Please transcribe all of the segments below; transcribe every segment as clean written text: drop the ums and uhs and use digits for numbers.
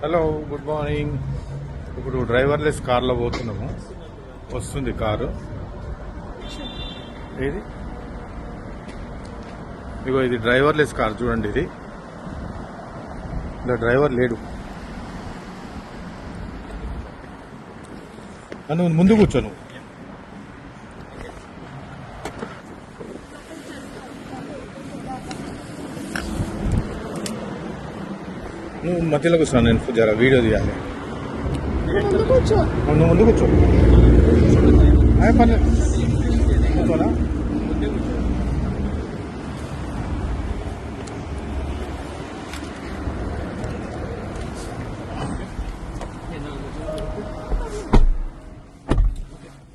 Hello, good morning. ఇప్పుడు driverless కార్లో పోతున్నాము. వస్తుంది కారు. ఏది ఇగో ఇది డ్రైవర్లెస్ కార్ చూడండి. ఇది ఇలా డ్రైవర్ లేడు. నువ్వు ముందు కూర్చోను. నువ్వు మధ్యలో కూర్చున్నాను. నేను జర వీడియో తీయాలి. నువ్వు ముందు కూర్చో. పర్లేదు కూర్చోనా.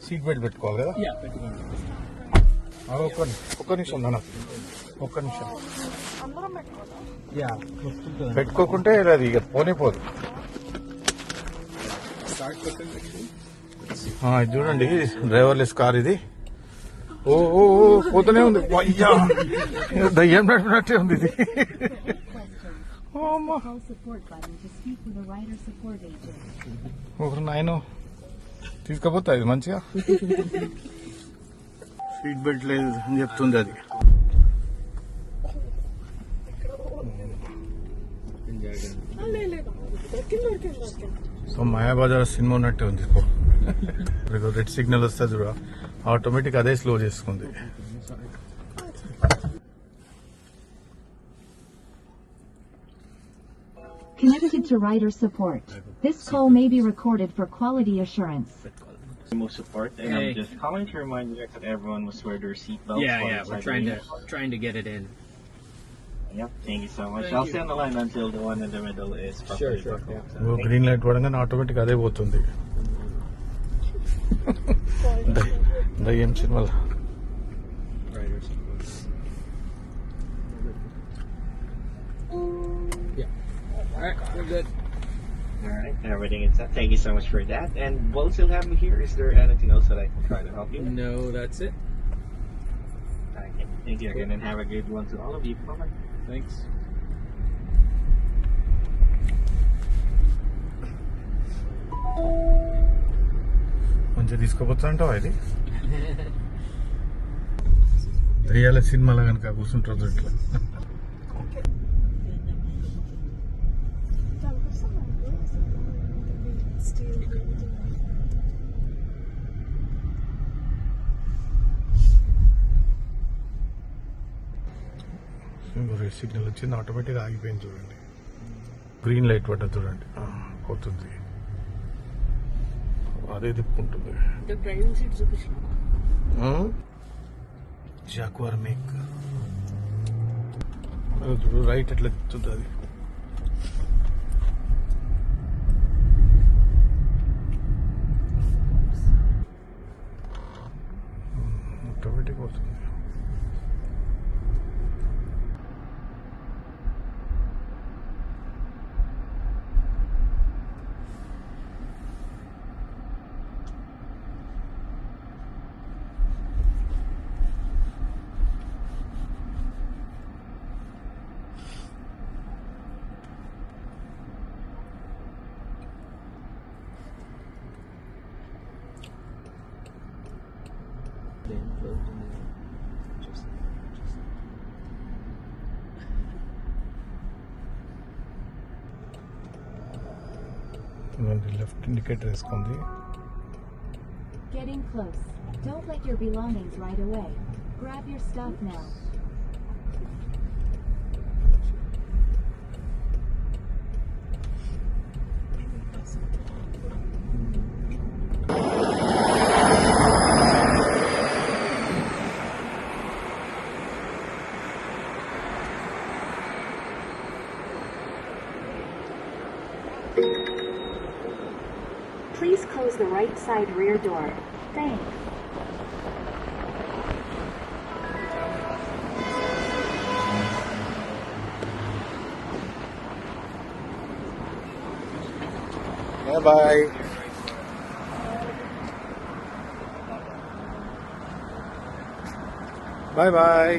సీట్ బెల్ట్ పెట్టుకోవాలి కదా. ఒక్క నిమిషం నాన్న, ఒక్క నిమిషం. పెట్టుకోకుంటే అది ఇక పోనే పోదు. ఇది చూడండి, డ్రైవర్లెస్ కార్ ఇది. ఓ పోతూనే ఉంది. అయ్యా, దయ్యం నడిపినట్టే ఉంది ఇది. ఒకరు నాయన తీసుకపోతా ఇది మంచిగా. సీట్ బెల్ట్ లేదు అని చెప్తుంది అది. సో మాయాబజార్ సినిమా ఉన్నట్టే ఉంది. రెడ్ సిగ్నల్ వస్తే చూడ ఆటోమేటిక్ అదే స్లో చేసుకుంది. Connected to rider support. This call may be recorded for quality assurance. Most support, and I'm just calling to remind you that everyone must wear their seatbelts. Yeah, we're trying to get it in. Yep, thank you so much. I'll stay on the line until the one in the middle is properly buckled. Green light పడగానే automatic అదే పోతుంది. దయ్యం సినిమాలో. Alright, we're good. Alright, everything is set. Thank you so much for that. And while you still have me here, is there anything else that I can try to help you with? No, that's it. Okay, thank you again, and have a good one to all of you. Bye-bye. Thanks. మంచిగా తీసుకోపోతా అంటావా ఇది? దయ్యాల సినిమాలో కనుక కూర్చుంటారు ఇట్లా. Red signal వచ్చింది, automatic ఆగిపోయింది. చూడండి, గ్రీన్ లైట్ పడ్డది. చూడండి, పోతుంది. అదే తిప్పుకుంటుంది. జాక్వార్ మేక్ రైట్ ఎట్లా తిప్పుతుంది అది. ఆటోమేటిక్ అవుతుంది. లెఫ్ట్ ఇండికేటర్ వేసుకుంది. Getting close. Don't let your belongings right away. Grab your stuff now. Please close the right side rear door. Thanks. Bye. Bye bye.